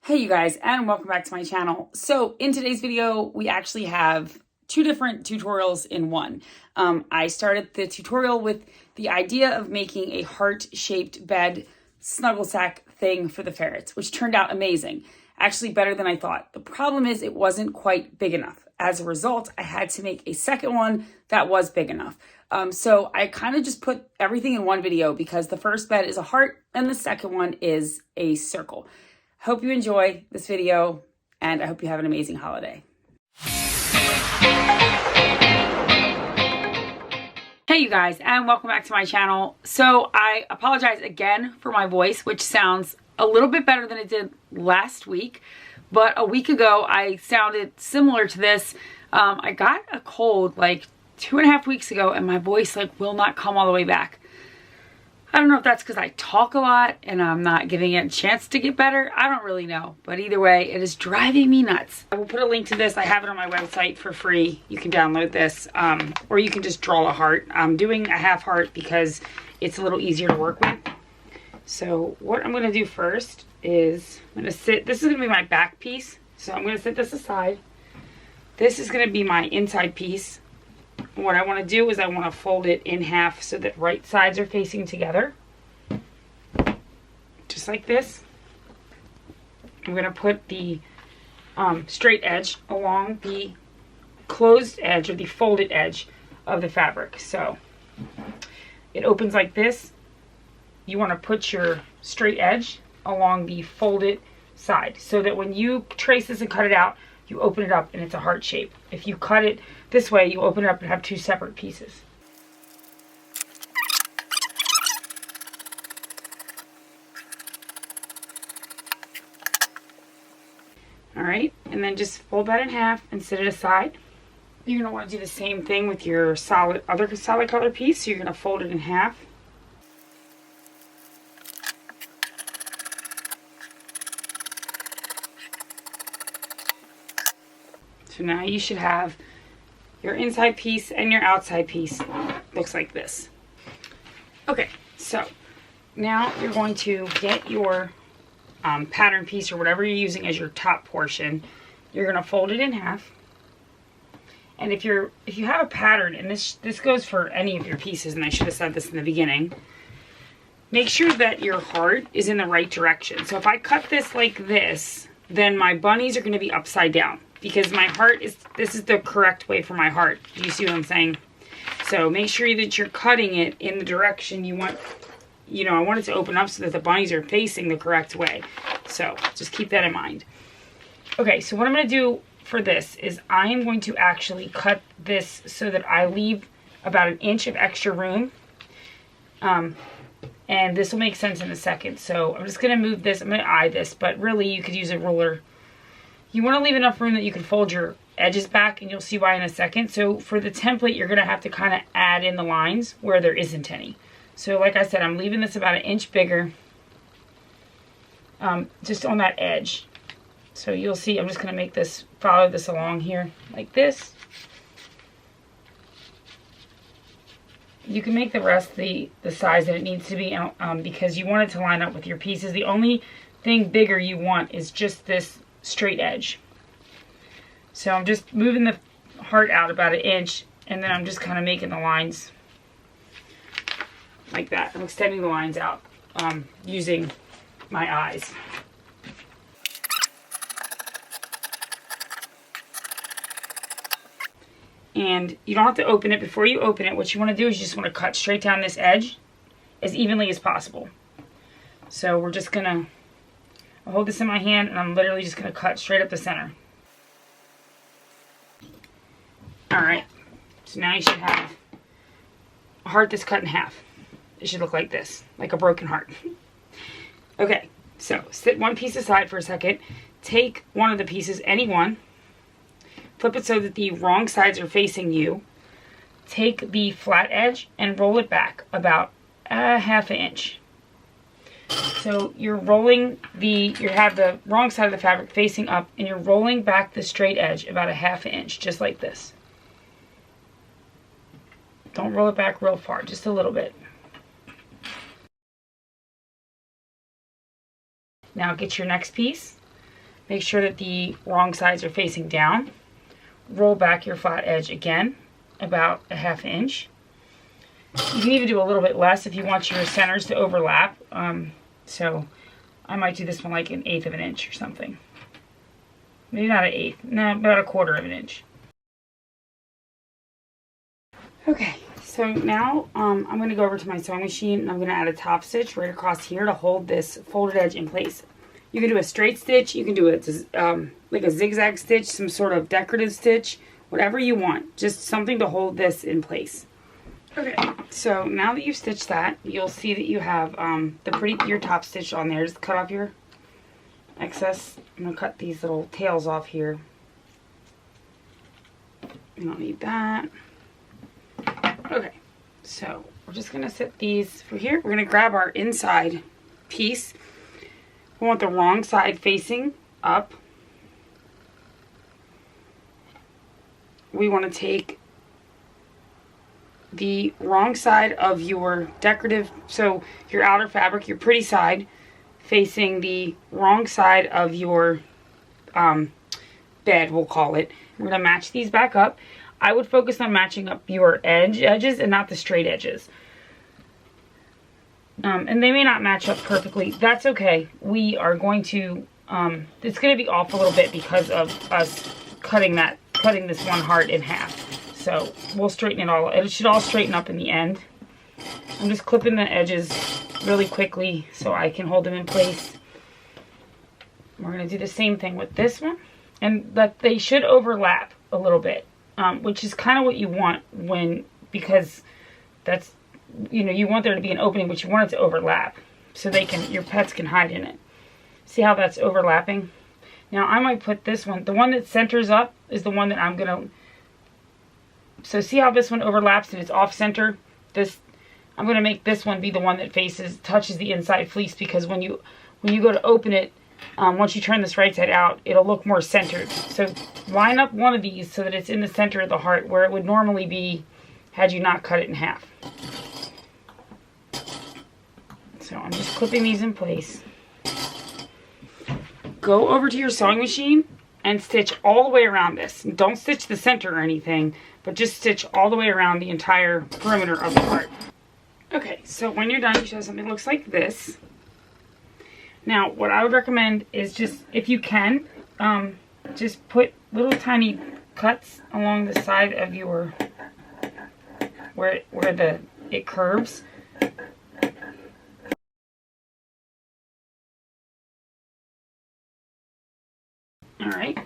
Hey you guys, and welcome back to my channel. So in today's video, we actually have two different tutorials in one. I started the tutorial with the idea of making a heart-shaped bed snuggle sack thing for the ferrets, which turned out amazing. Actually better than I thought. The problem is it wasn't quite big enough. As a result, I had to make a second one that was big enough. So I kind of just put everything in one video because the first bed is a heart and the second one is a circle. Hope you enjoy this video, and I hope you have an amazing holiday. Hey you guys, and welcome back to my channel. So I apologize again for my voice, which sounds a little bit better than it did last week, but a week ago I sounded similar to this. I got a cold like 2.5 weeks ago, and my voice will not come all the way back. I don't know if that's because I talk a lot and I'm not giving it a chance to get better. I don't really know. But either way, it is driving me nuts. I will put a link to this. I have it on my website for free. You can download this or you can just draw a heart. I'm doing a half heart because it's a little easier to work with. So what I'm going to do first is I'm going to sit. This is going to be my back piece. So I'm going to set this aside. This is going to be my inside piece. What I want to do is I want to fold it in half so that right sides are facing together. Just like this. I'm going to put the straight edge along the closed edge or the folded edge of the fabric. So it opens like this. You want to put your straight edge along the folded side so that when you trace this and cut it out, you open it up and it's a heart shape. If you cut it this way, you open it up and have two separate pieces. Alright, and then just fold that in half and set it aside. You're going to want to do the same thing with your other solid color piece. So you're going to fold it in half. So now you should have your inside piece and your outside piece. Looks like this. Okay, so now you're going to get your pattern piece or whatever you're using as your top portion. You're going to fold it in half. And if you have a pattern, and this goes for any of your pieces, and I should have said this in the beginning, make sure that your heart is in the right direction. So if I cut this like this, then my bunnies are going to be upside down. Because my heart this is the correct way for my heart. Do you see what I'm saying? So make sure that you're cutting it in the direction you want. You know, I want it to open up so that the bunnies are facing the correct way. So just keep that in mind. Okay, so what I'm going to do for this is I am going to actually cut this so that I leave about 1 inch of extra room. And this will make sense in a second. So I'm just going to move this. I'm going to eye this, but really you could use a ruler. You want to leave enough room that you can fold your edges back, and you'll see why in a second. So for the template, you're going to have to kind of add in the lines where there isn't any. So like I said, I'm leaving this about 1 inch bigger, just on that edge. So you'll see, I'm just going to follow this along here like this. You can make the rest the size that it needs to be because you want it to line up with your pieces. The only thing bigger you want is just this straight edge. So I'm just moving the heart out about 1 inch, and then I'm just kind of making the lines like that. I'm extending the lines out using my eyes. And you don't have to open it. Before you open it, what you want to do is you just want to cut straight down this edge as evenly as possible. So we're just going to I'll hold this in my hand, and I'm literally just going to cut straight up the center. Alright, so now you should have a heart that's cut in half. It should look like this, like a broken heart. Okay, so set one piece aside for a second. Take one of the pieces, any one. Flip it so that the wrong sides are facing you. Take the flat edge and roll it back about 1/2 inch. So you're rolling you have the wrong side of the fabric facing up, and you're rolling back the straight edge about 1/2 inch, just like this. Don't roll it back real far, just a little bit. Now get your next piece. Make sure that the wrong sides are facing down. Roll back your flat edge again, about a 1/2 inch. You can even do a little bit less if you want your centers to overlap. So I might do this one like 1/8 of an inch or something. Maybe not 1/8, no, about 1/4 of an inch. Okay, so now I'm going to go over to my sewing machine and I'm going to add a top stitch right across here to hold this folded edge in place. You can do a straight stitch, you can do it like a zigzag stitch, some sort of decorative stitch, whatever you want, just something to hold this in place. Okay, so now that you've stitched that, you'll see that you have your top stitch on there. Just cut off your excess. I'm going to cut these little tails off here. You don't need that. Okay, so we're just going to set these for here. We're going to grab our inside piece. We want the wrong side facing up. We want to take the wrong side of your decorative, so your outer fabric, your pretty side, facing the wrong side of your bed, we'll call it. We're going to match these back up. I would focus on matching up your edges and not the straight edges. And they may not match up perfectly. That's okay. We are going to, it's going to be off a little bit because of us cutting this one heart in half. So we'll straighten it all. It should all straighten up in the end. I'm just clipping the edges really quickly so I can hold them in place. We're going to do the same thing with this one. And that they should overlap a little bit, which is kind of what you want because that's, you want there to be an opening, but you want it to overlap so your pets can hide in it. See how that's overlapping? Now I might put this one, the one that centers up is the one that I'm going to, so see how this one overlaps and it's off center? I'm going to make this one be the one that touches the inside fleece, because when you go to open it, once you turn this right side out, it'll look more centered. So line up one of these so that it's in the center of the heart where it would normally be had you not cut it in half. So I'm just clipping these in place. Go over to your sewing machine and stitch all the way around this. Don't stitch the center or anything, but just stitch all the way around the entire perimeter of the heart. Okay, so when you're done, you should have something that looks like this. Now, what I would recommend is just, if you can, just put little tiny cuts along the side of your, where it curves. Alright,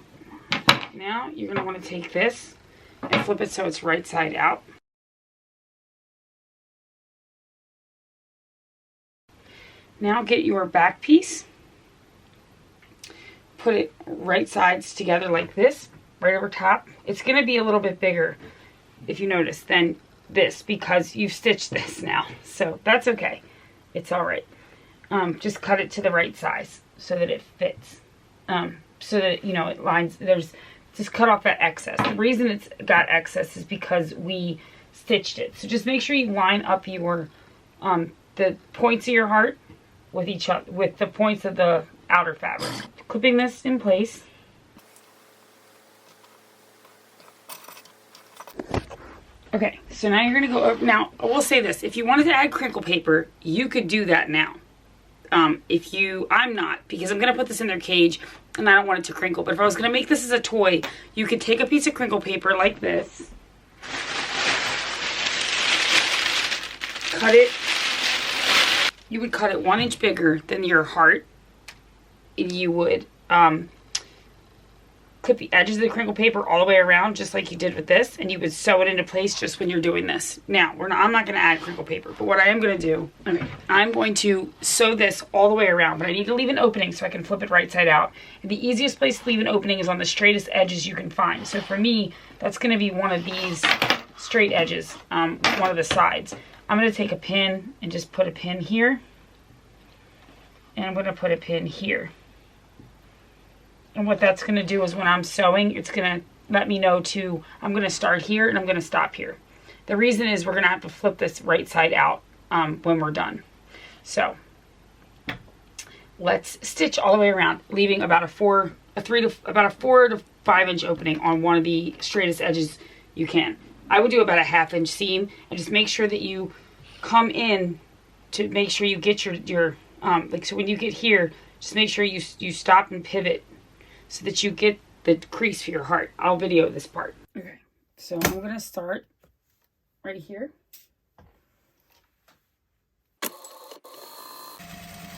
now you're going to want to take this and flip it so it's right side out. Now get your back piece, put it right sides together like this, right over top. It's going to be a little bit bigger, if you notice, than this because you've stitched this now. So that's okay. It's alright. Just cut it to the right size so that it fits. So that, it lines, just cut off that excess. The reason it's got excess is because we stitched it. So just make sure you line up your, the points of your heart with each other, with the points of the outer fabric. Clipping this in place. Okay, so now you're going to go over, now I will say this, if you wanted to add crinkle paper, you could do that now. I'm not, because I'm going to put this in their cage and I don't want it to crinkle. But if I was going to make this as a toy, you could take a piece of crinkle paper like this, cut it, you would cut it 1 inch bigger than your heart, and you would clip the edges of the crinkle paper all the way around just like you did with this, and you would sew it into place just when you're doing this. Now, I'm not going to add crinkle paper, but what I am going to do, I'm going to sew this all the way around, but I need to leave an opening so I can flip it right side out. And the easiest place to leave an opening is on the straightest edges you can find. So for me, that's going to be one of these straight edges, one of the sides. I'm going to take a pin and just put a pin here, and I'm going to put a pin here. And what that's going to do is when I'm sewing, it's going to let me know I'm going to start here and I'm going to stop here. The reason is we're going to have to flip this right side out when we're done. So let's stitch all the way around, leaving about a 4 about a 4 to 5 inch opening on one of the straightest edges you can. I would do about a 1/2 inch seam, and just make sure that you come in to make sure you get your like, so when you get here, just make sure you stop and pivot so that you get the crease for your heart. I'll video this part. Okay, so I'm gonna start right here.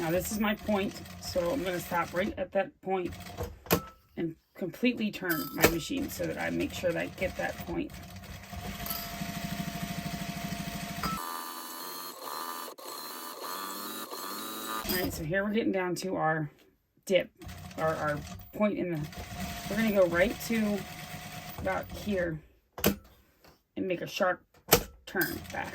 Now this is my point, so I'm gonna stop right at that point and completely turn my machine so that I make sure that I get that point. Alright, so here we're getting down to our dip, our point in the, we're going to go right to about here and make a sharp turn back.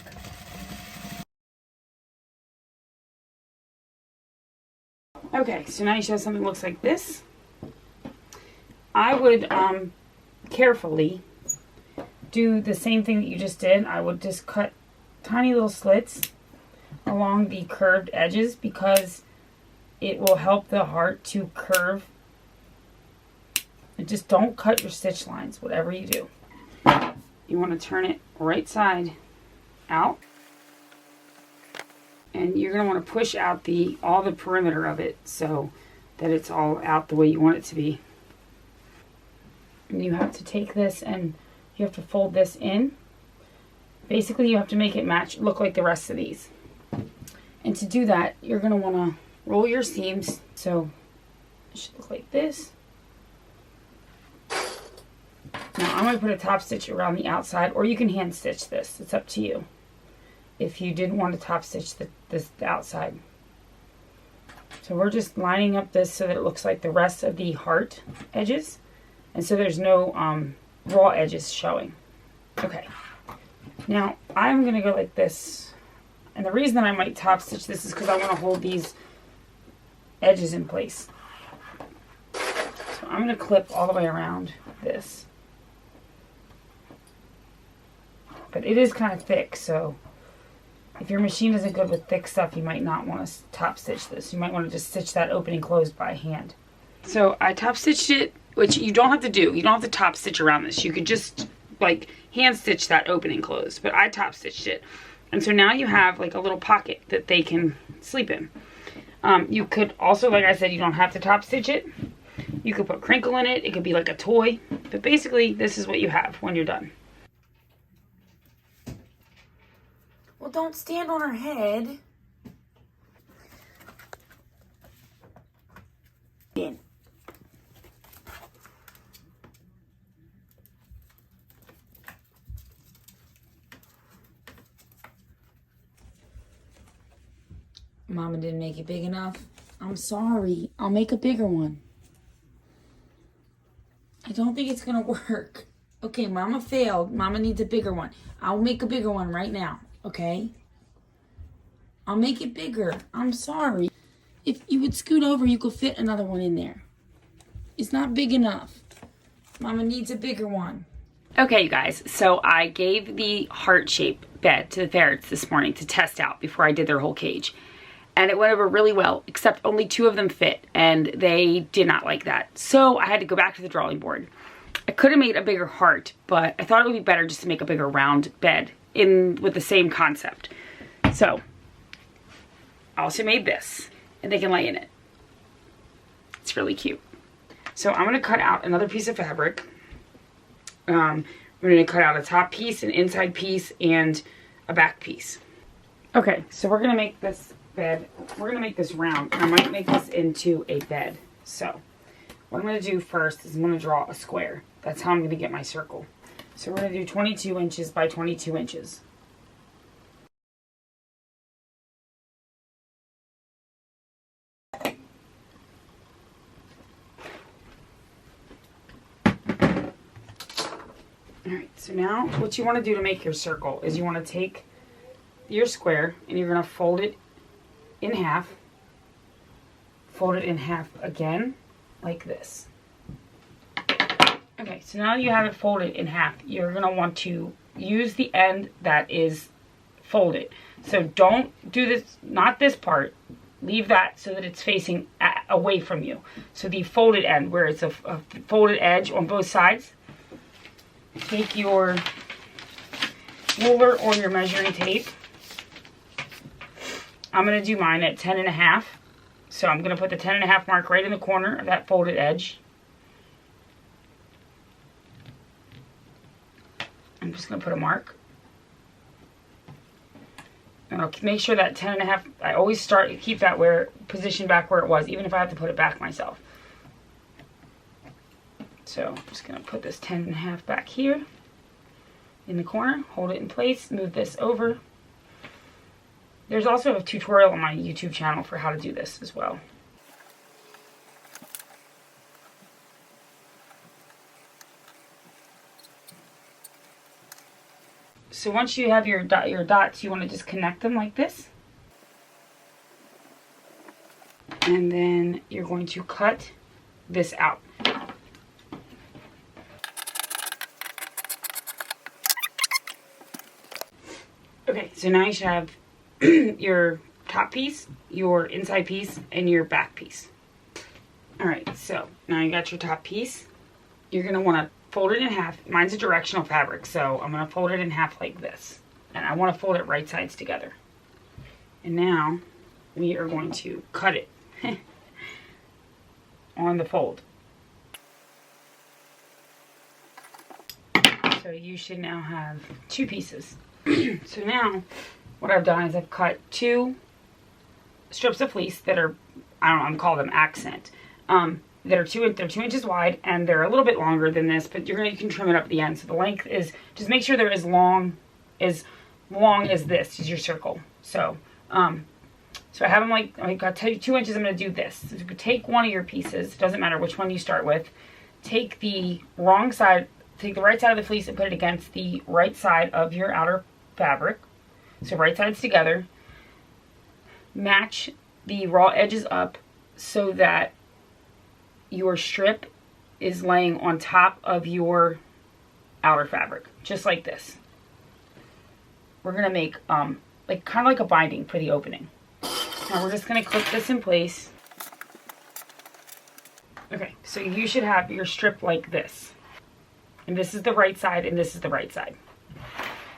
Okay, so now you show something that looks like this. I would carefully do the same thing that you just did. I would just cut tiny little slits along the curved edges because it will help the heart to curve. And just don't cut your stitch lines, whatever you do. You want to turn it right side out. And you're going to want to push out all the perimeter of it so that it's all out the way you want it to be. And you have to take this and you have to fold this in. Basically, you have to make it look like the rest of these. And to do that, you're going to want to roll your seams. So it should look like this. Now I'm going to put a top stitch around the outside, or you can hand stitch this. It's up to you. If you didn't want to top stitch the outside. So we're just lining up this so that it looks like the rest of the heart edges. And so there's no raw edges showing. Okay. Now I'm going to go like this. And the reason that I might top stitch this is because I want to hold these edges in place. So I'm going to clip all the way around this. But it is kind of thick, so if your machine isn't good with thick stuff, you might not want to top stitch this. You might want to just stitch that opening closed by hand. So I top stitched it, which you don't have to do. You don't have to top stitch around this. You could just like hand stitch that opening closed, but I top stitched it. And so now you have like a little pocket that they can sleep in. You could also, like I said, you don't have to top stitch it. You could put crinkle in it. It could be like a toy. But basically, this is what you have when you're done. Well, don't stand on her head. In. Mama didn't make it big enough. I'm sorry. I'll make a bigger one. I don't think it's gonna work. Okay, Mama failed. Mama needs a bigger one. I'll make a bigger one right now, okay? I'll make it bigger. I'm sorry. If you would scoot over, you could fit another one in there. It's not big enough. Mama needs a bigger one. Okay, you guys, so I gave the heart-shaped bed to the ferrets this morning to test out before I did their whole cage. And it went over really well, except only 2 of them fit, and they did not like that. So I had to go back to the drawing board. I could have made a bigger heart, but I thought it would be better just to make a bigger round bed with the same concept. So I also made this, and they can lay in it. It's really cute. So I'm going to cut out another piece of fabric. We're going to cut out a top piece, an inside piece, and a back piece. Okay, so we're going to make this bed, we're going to make this round. I might make this into a bed. So what I'm going to do first is I'm going to draw a square. That's how I'm going to get my circle. So we're going to do 22 inches by 22 inches. Alright, so now what you want to do to make your circle is you want to take your square and you're going to fold it in half, fold it in half again, like this. Okay, so now you have it folded in half. You're going to want to use the end that is folded. So don't do this, not this part. Leave that so that it's facing away from you. So the folded end, where it's a folded edge on both sides. Take your ruler or your measuring tape. I'm going to do mine at 10.5. So I'm going to put the 10.5 mark right in the corner of that folded edge. I'm just going to put a mark. And I'll make sure that 10.5, I always keep that position back where it was, even if I have to put it back myself. So I'm just going to put this 10.5 back here in the corner, hold it in place, move this over. There's also a tutorial on my YouTube channel for how to do this as well. So once you have your dots, you want to just connect them like this. And then you're going to cut this out. Okay, so now you should have your top piece, your inside piece, and your back piece. Alright, so now you got your top piece. You're going to want to fold it in half. Mine's a directional fabric, so I'm going to fold it in half like this. And I want to fold it right sides together. And now we are going to cut it on the fold. So you should now have two pieces. So now what I've done is I've cut 2 strips of fleece that are, I don't know, I'm calling them accent. That are 2 inches wide, and they're a little bit longer than this, but you can trim it up at the end. So the length is, just make sure they're as long as this is your circle. So so I have them like, I got 2 inches. I'm going to do this. So you could take one of your pieces, it doesn't matter which one you start with, take the right side of the fleece and put it against the right side of your outer fabric. So right sides together. Match the raw edges up so that your strip is laying on top of your outer fabric, just like this. We're gonna make kind of like a binding for the opening. Now we're just gonna clip this in place. Okay, so you should have your strip like this, and this is the right side, and this is the right side.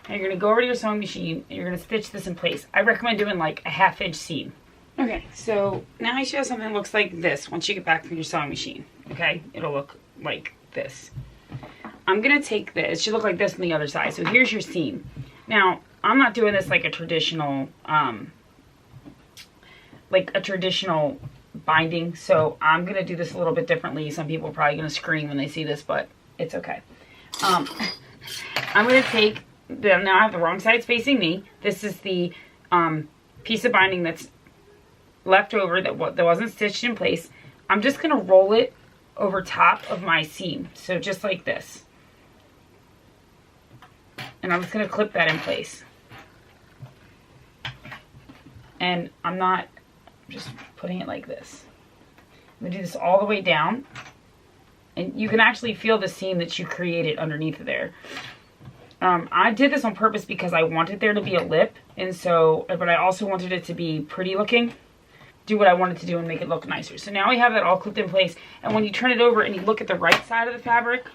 Now you're gonna go over to your sewing machine, and you're gonna stitch this in place. I recommend doing like a 1/2 inch seam. Okay, so now you should have something that looks like this once you get back from your sewing machine. Okay, it'll look like this. I'm gonna take this, it should look like this on the other side. So here's your seam. Now, I'm not doing this like a traditional binding, so I'm gonna do this a little bit differently. Some people are probably gonna scream when they see this, but it's okay. I'm gonna take, now I have the wrong sides facing me. This is the piece of binding that's left over that wasn't stitched in place. I'm just going to roll it over top of my seam. So just like this. And I'm just going to clip that in place. And I'm just putting it like this. I'm going to do this all the way down. And you can actually feel the seam that you created underneath of there. I did this on purpose because I wanted there to be a lip. And so, but I also wanted it to be pretty looking. Do what I wanted to do and make it look nicer. So now we have that all clipped in place, and when you turn it over and you look at the right side of the fabric,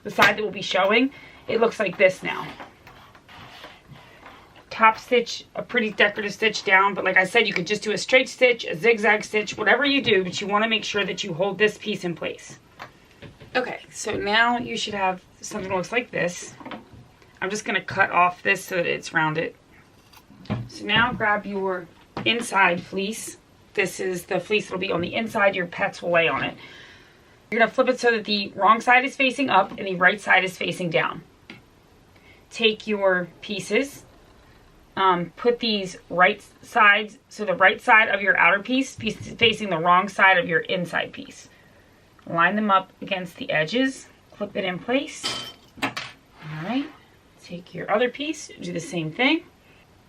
the side that will be showing, it looks like this now. Top stitch, a pretty decorative stitch down, but like I said, you could just do a straight stitch, a zigzag stitch, whatever you do, but you want to make sure that you hold this piece in place. Okay, so now you should have something that looks like this. I'm just going to cut off this so that it's rounded. So now grab your inside fleece. This is the fleece that will be on the inside. Your pets will lay on it. You're going to flip it so that the wrong side is facing up and the right side is facing down. Take your pieces, put these right sides, so the right side of your outer piece facing the wrong side of your inside piece. Line them up against the edges, clip it in place. Alright, take your other piece, do the same thing.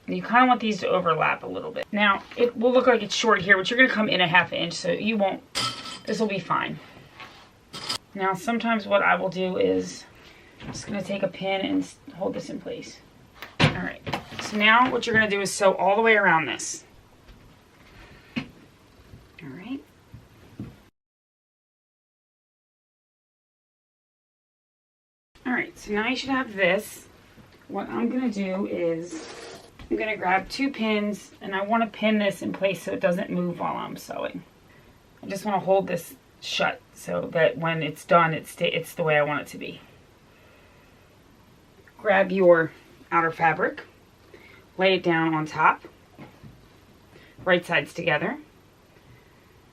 And you kind of want these to overlap a little bit. Now, it will look like it's short here, but you're going to come in a 1/2 inch, so you won't, this will be fine. Now, sometimes what I will do is, I'm just going to take a pin and hold this in place. Alright, so now what you're going to do is sew all the way around this. Alright. Alright, so now you should have this. What I'm going to do is I'm going to grab 2 pins, and I want to pin this in place so it doesn't move while I'm sewing. I just want to hold this shut so that when it's done, it's the way I want it to be. Grab your outer fabric, lay it down on top, right sides together.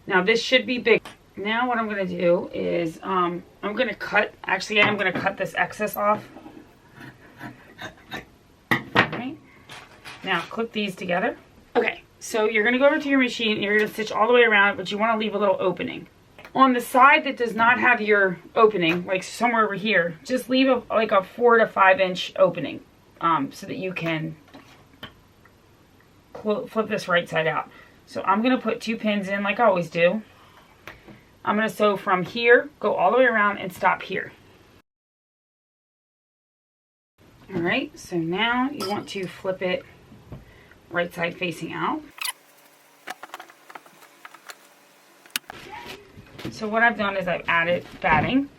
Now this should be big. Now what I'm going to do is I'm going to cut, actually I'm going to cut this excess off. Alright, now clip these together. Okay, so you're going to go over to your machine and you're going to stitch all the way around, but you want to leave a little opening. On the side that does not have your opening, like somewhere over here, just leave like a 4 to 5 inch opening so that you can flip this right side out. So I'm going to put 2 pins in like I always do. I'm going to sew from here, go all the way around, and stop here. Alright, so now you want to flip it right side facing out. So what I've done is I've added batting,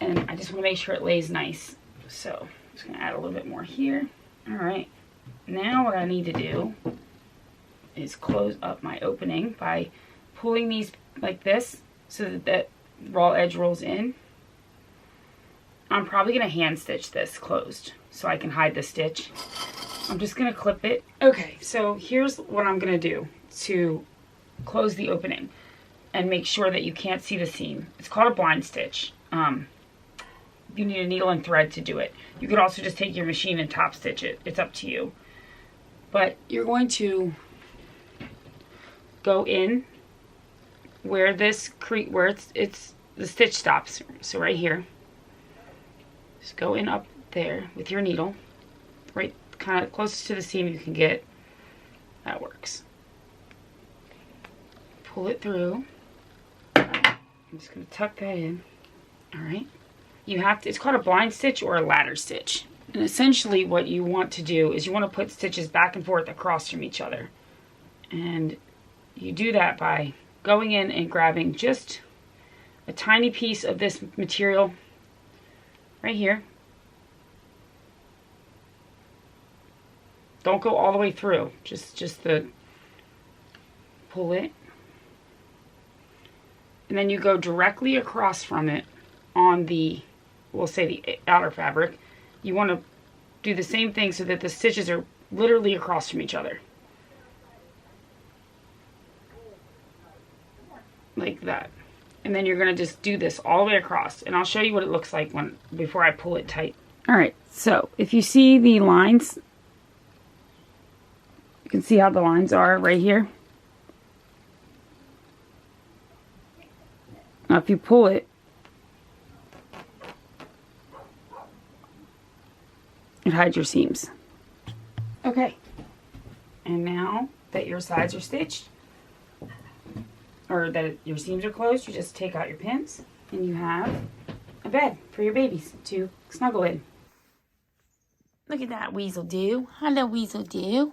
and I just want to make sure it lays nice. So I'm just going to add a little bit more here. Alright, now what I need to do is close up my opening by pulling these like this so that that raw edge rolls in. I'm probably going to hand stitch this closed so I can hide the stitch. I'm just going to clip it. Okay, so here's what I'm going to do to close the opening and make sure that you can't see the seam. It's called a blind stitch. You need a needle and thread to do it. You could also just take your machine and top stitch it. It's up to you. But you're going to go in where this where it's the stitch stops. So right here. Just go in up there with your needle, right kind of closest to the seam you can get. That works. Pull it through. I'm just going to tuck that in. Alright. You have to, it's called a blind stitch or a ladder stitch. And essentially what you want to do is you want to put stitches back and forth across from each other. And you do that by going in and grabbing just a tiny piece of this material right here. Don't go all the way through. Just the pull it. And then you go directly across from it on the, we'll say the outer fabric. You want to do the same thing so that the stitches are literally across from each other. Like that. And then you're going to just do this all the way across. And I'll show you what it looks like before I pull it tight. Alright, so if you see the lines, you can see how the lines are right here. Now if you pull it, it hides your seams. Okay, and now that your sides are stitched, or that your seams are closed, you just take out your pins and you have a bed for your babies to snuggle in. Look at that Weasel do. Hello Weasel do.